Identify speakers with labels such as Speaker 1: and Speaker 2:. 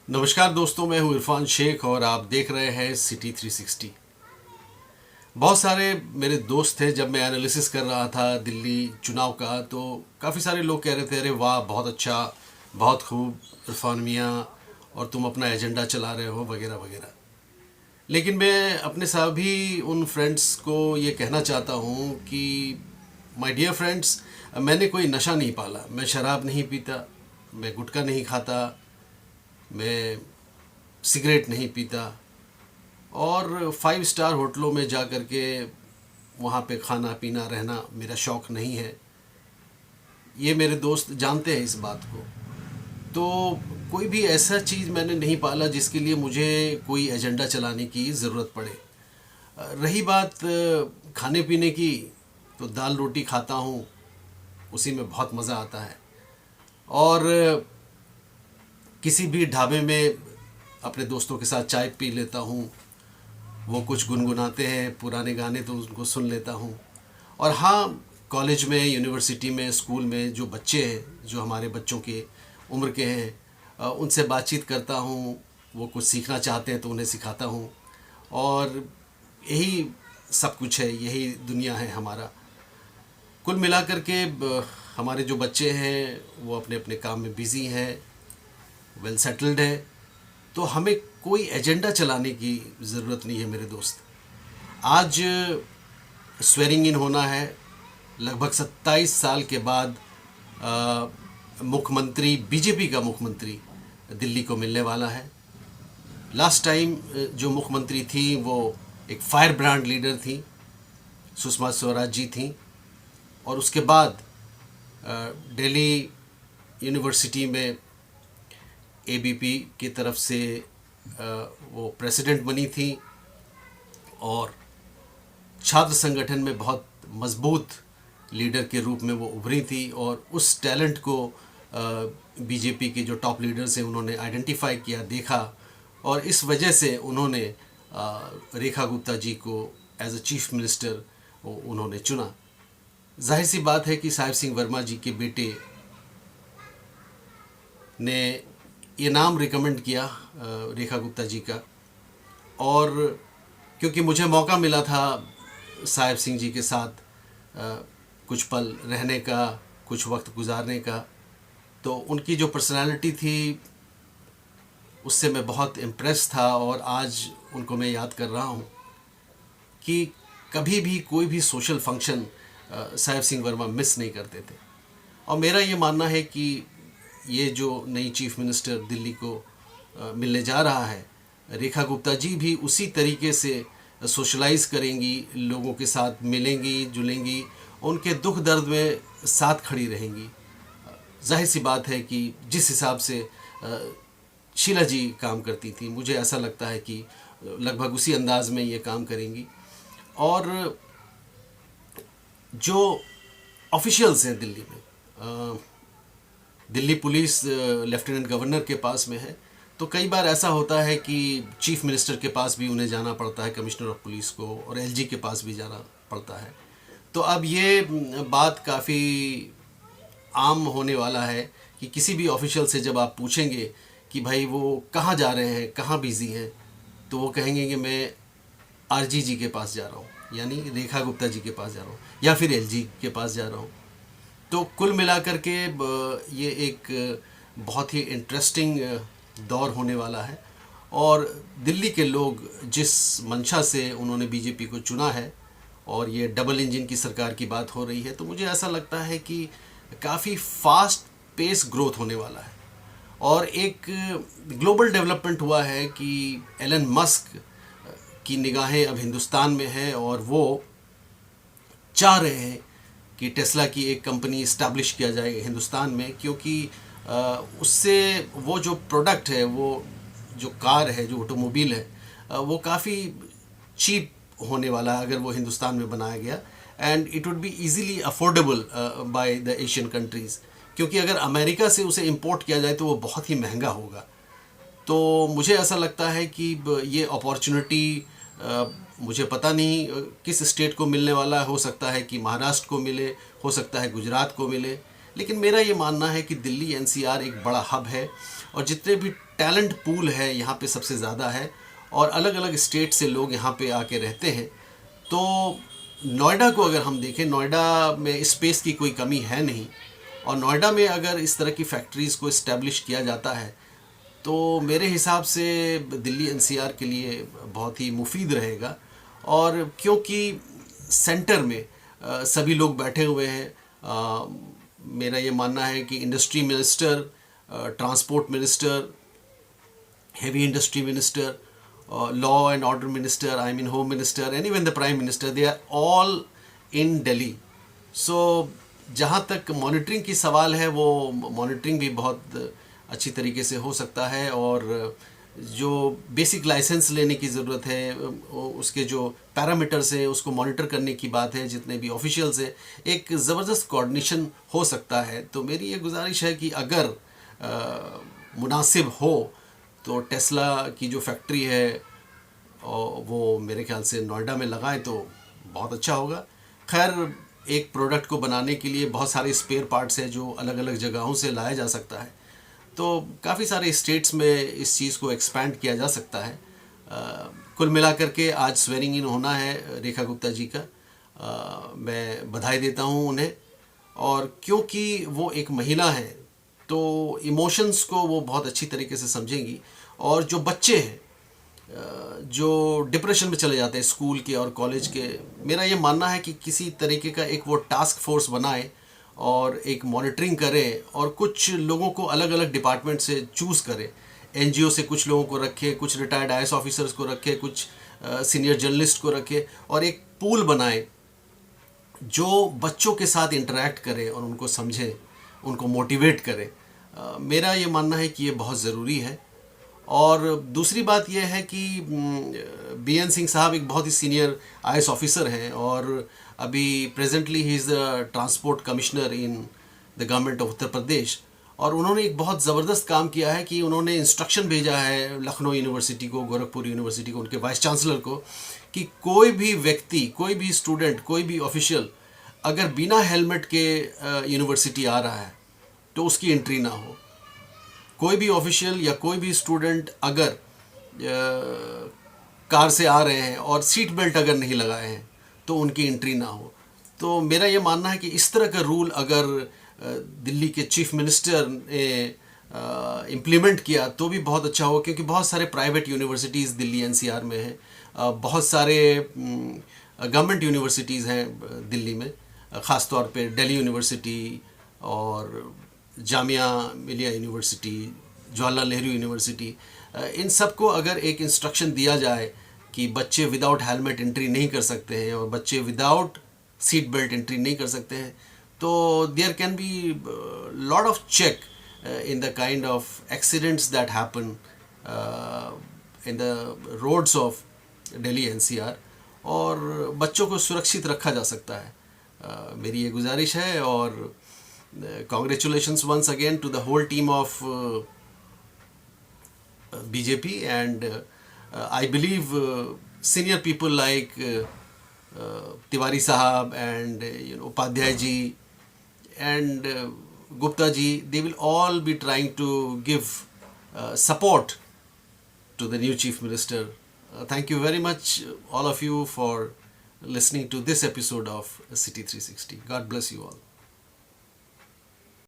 Speaker 1: नमस्कार दोस्तों, मैं हूं इरफान शेख और आप देख रहे हैं सिटी 360। बहुत सारे मेरे दोस्त थे। जब मैं एनालिसिस कर रहा था दिल्ली चुनाव का, तो काफ़ी सारे लोग कह रहे थे, अरे वाह बहुत अच्छा, बहुत खूब इरफान मियाँ, और तुम अपना एजेंडा चला रहे हो वगैरह वगैरह। लेकिन मैं अपने सभी उन फ्रेंड्स को ये कहना चाहता हूँ कि माय डियर फ्रेंड्स, मैंने कोई नशा नहीं पाला। मैं शराब नहीं पीता, मैं गुटखा नहीं खाता, मैं सिगरेट नहीं पीता, और 5 स्टार होटलों में जा कर के वहाँ पे खाना पीना रहना मेरा शौक़ नहीं है। ये मेरे दोस्त जानते हैं इस बात को। तो कोई भी ऐसा चीज़ मैंने नहीं पाला जिसके लिए मुझे कोई एजेंडा चलाने की ज़रूरत पड़े। रही बात खाने पीने की, तो दाल रोटी खाता हूँ, उसी में बहुत मज़ा आता है। और किसी भी ढाबे में अपने दोस्तों के साथ चाय पी लेता हूँ। वो कुछ गुनगुनाते हैं पुराने गाने, तो उनको सुन लेता हूँ। और हाँ, कॉलेज में, यूनिवर्सिटी में, स्कूल में जो बच्चे हैं, जो हमारे बच्चों के उम्र के हैं, उनसे बातचीत करता हूँ। वो कुछ सीखना चाहते हैं तो उन्हें सिखाता हूँ। और यही सब कुछ है, यही दुनिया है हमारा। कुल मिलाकर के हमारे जो बच्चे हैं वो अपने अपने काम में बिज़ी हैं, वेल सेटल्ड है। तो हमें कोई एजेंडा चलाने की ज़रूरत नहीं है मेरे दोस्त। आज स्वेरिंग इन होना है। लगभग 27 साल के बाद मुख्यमंत्री, बीजेपी का मुख्यमंत्री दिल्ली को मिलने वाला है। लास्ट टाइम जो मुख्यमंत्री थी वो एक फायर ब्रांड लीडर थी, सुषमा स्वराज जी थी। और उसके बाद दिल्ली यूनिवर्सिटी में एबीपी की तरफ से वो प्रेसिडेंट बनी थी, और छात्र संगठन में बहुत मजबूत लीडर के रूप में वो उभरी थी। और उस टैलेंट को बीजेपी के जो टॉप लीडर्स हैं उन्होंने आइडेंटिफाई किया, देखा, और इस वजह से उन्होंने रेखा गुप्ता जी को एज अ चीफ मिनिस्टर उन्होंने चुना। जाहिर सी बात है कि साहिब सिंह वर्मा जी के बेटे ने ये नाम रिकमेंड किया रेखा गुप्ता जी का। और क्योंकि मुझे मौका मिला था साहिब सिंह जी के साथ कुछ पल रहने का, कुछ वक्त गुजारने का, तो उनकी जो पर्सनालिटी थी उससे मैं बहुत इम्प्रेस था। और आज उनको मैं याद कर रहा हूँ कि कभी भी कोई भी social function Sahib Singh Verma miss नहीं करते थे। और मेरा ये मानना है कि ये जो नई चीफ मिनिस्टर दिल्ली को मिलने जा रहा है, रेखा गुप्ता जी भी उसी तरीके से सोशलाइज करेंगी, लोगों के साथ मिलेंगी, जुलेंगी, उनके दुख दर्द में साथ खड़ी रहेंगी। जाहिर सी बात है कि जिस हिसाब से शीला जी काम करती थी, मुझे ऐसा लगता है कि लगभग उसी अंदाज में ये काम करेंगी। और जो ऑफिशियल्स हैं दिल्ली में, दिल्ली पुलिस लेफ्टिनेंट गवर्नर के पास में है, तो कई बार ऐसा होता है कि चीफ मिनिस्टर के पास भी उन्हें जाना पड़ता है, कमिश्नर ऑफ पुलिस को, और एलजी के पास भी जाना पड़ता है। तो अब ये बात काफ़ी आम होने वाला है कि किसी भी ऑफिशियल से जब आप पूछेंगे कि भाई वो कहाँ जा रहे हैं, कहाँ बिज़ी हैं, तो वो कहेंगे कि मैं आरजी जी के पास जा रहा हूँ, यानी रेखा गुप्ता जी के पास जा रहा हूँ, या फिर एलजी के पास जा रहा हूँ। तो कुल मिलाकर के ये एक बहुत ही इंटरेस्टिंग दौर होने वाला है। और दिल्ली के लोग जिस मंशा से उन्होंने बीजेपी को चुना है, और ये डबल इंजन की सरकार की बात हो रही है, तो मुझे ऐसा लगता है कि काफ़ी फास्ट पेस ग्रोथ होने वाला है। और एक ग्लोबल डेवलपमेंट हुआ है कि एलन मस्क की निगाहें अब हिंदुस्तान में हैं, और वो चाह रहे हैं कि टेस्ला की एक कंपनी इस्टेब्लिश किया जाए हिंदुस्तान में, क्योंकि उससे वो जो प्रोडक्ट है, वो जो कार है, जो ऑटोमोबाइल है, वो काफ़ी चीप होने वाला है अगर वो हिंदुस्तान में बनाया गया। And it would be easily affordable by the Asian countries, क्योंकि अगर अमेरिका से उसे इंपोर्ट किया जाए तो वो बहुत ही महंगा होगा। तो मुझे ऐसा लगता है कि ये अपॉर्चुनिटी मुझे पता नहीं किस स्टेट को मिलने वाला है। हो सकता है कि महाराष्ट्र को मिले, हो सकता है गुजरात को मिले, लेकिन मेरा ये मानना है कि दिल्ली एनसीआर एक बड़ा हब है। और जितने भी टैलेंट पूल है यहाँ पे सबसे ज़्यादा है, और अलग अलग स्टेट से लोग यहाँ पे आके रहते हैं। तो नोएडा को अगर हम देखें, नोएडा में स्पेस की कोई कमी है नहीं, और नोएडा में अगर इस तरह की फैक्ट्रीज़ को इस्टेब्लिश किया जाता है तो मेरे हिसाब से दिल्ली एनसीआर के लिए बहुत ही मुफीद रहेगा। और क्योंकि सेंटर में सभी लोग बैठे हुए हैं, मेरा ये मानना है कि industry minister, transport minister, heavy industry minister, law and order minister, I mean home minister, and even the prime minister, they are all in Delhi. So जहाँ तक मॉनिटरिंग की सवाल है, वो मॉनिटरिंग भी बहुत अच्छी तरीके से हो सकता है, और जो बेसिक लाइसेंस लेने की ज़रूरत है, उसके जो पैरामीटर्स हैं उसको मॉनिटर करने की बात है, जितने भी ऑफिशियल्स हैं, एक ज़बरदस्त कोऑर्डिनेशन हो सकता है। तो मेरी ये गुजारिश है कि अगर मुनासिब हो तो टेस्ला की जो फैक्ट्री है वो मेरे ख्याल से नोएडा में लगाएं तो बहुत अच्छा होगा। खैर, एक प्रोडक्ट को बनाने के लिए बहुत सारे स्पेयर पार्ट्स हैं जो अलग अलग जगहों से लाया जा सकता है, तो काफ़ी सारे स्टेट्स में इस चीज़ को एक्सपैंड किया जा सकता है। कुल मिलाकर के आज स्वेरिंग इन होना है रेखा गुप्ता जी का। मैं बधाई देता हूँ उन्हें, और क्योंकि वो एक महिला है तो इमोशंस को वो बहुत अच्छी तरीके से समझेंगी। और जो बच्चे हैं जो डिप्रेशन में चले जाते हैं स्कूल के और कॉलेज के, मेरा ये मानना है कि किसी तरीके का एक वो टास्क फोर्स बनाए और एक मॉनिटरिंग करें, और कुछ लोगों को अलग अलग डिपार्टमेंट से चूज़ करें। एनजीओ से कुछ लोगों को रखे, कुछ रिटायर्ड आईएएस ऑफिसर्स को रखे, कुछ सीनियर जर्नलिस्ट को रखे, और एक पूल बनाए जो बच्चों के साथ इंटरेक्ट करे और उनको समझे, उनको मोटिवेट करे। मेरा ये मानना है कि ये बहुत ज़रूरी है। और दूसरी बात यह है कि बीएन सिंह साहब एक बहुत ही सीनियर आईएएस ऑफिसर हैं, और अभी presently he is the transport commissioner in the government of Uttar Pradesh. और उन्होंने एक बहुत ज़बरदस्त काम किया है कि उन्होंने इंस्ट्रक्शन भेजा है लखनऊ यूनिवर्सिटी को, गोरखपुर यूनिवर्सिटी को, उनके वाइस चांसलर को, कि कोई भी व्यक्ति, कोई भी स्टूडेंट, कोई भी ऑफिशियल अगर बिना हेलमेट के यूनिवर्सिटी आ रहा है तो उसकी एंट्री ना हो। कोई भी ऑफिशियल या कोई भी स्टूडेंट अगर कार से आ रहे हैं और सीट बेल्ट अगर नहीं लगाए हैं तो उनकी एंट्री ना हो। तो मेरा ये मानना है कि इस तरह का रूल अगर दिल्ली के चीफ मिनिस्टर ने इम्प्लीमेंट किया तो भी बहुत अच्छा हो, क्योंकि बहुत सारे प्राइवेट यूनिवर्सिटीज़ दिल्ली एनसीआर में हैं, बहुत सारे गवर्नमेंट यूनिवर्सिटीज़ हैं दिल्ली में, ख़ास तौर पे दिल्ली यूनिवर्सिटी और जामिया मिलिया यूनिवर्सिटी, जवाहरलाल नेहरू यूनिवर्सिटी, इन सब को अगर एक इंस्ट्रक्शन दिया जाए कि बच्चे विदाउट हेलमेट एंट्री नहीं कर सकते हैं और बच्चे विदाउट सीट बेल्ट एंट्री नहीं कर सकते हैं, तो there can be lot of check in the kind of accidents that happen in the roads of Delhi NCR, और बच्चों को सुरक्षित रखा जा सकता है। मेरी ये गुजारिश है, और congratulations once again to the whole team of BJP, and I believe senior people like Tiwari Sahab and Upadhyay ji and Gupta ji, they will all be trying to give support to the new Chief Minister. Thank you very much, all of you, for listening to this episode of City 360. God bless you all.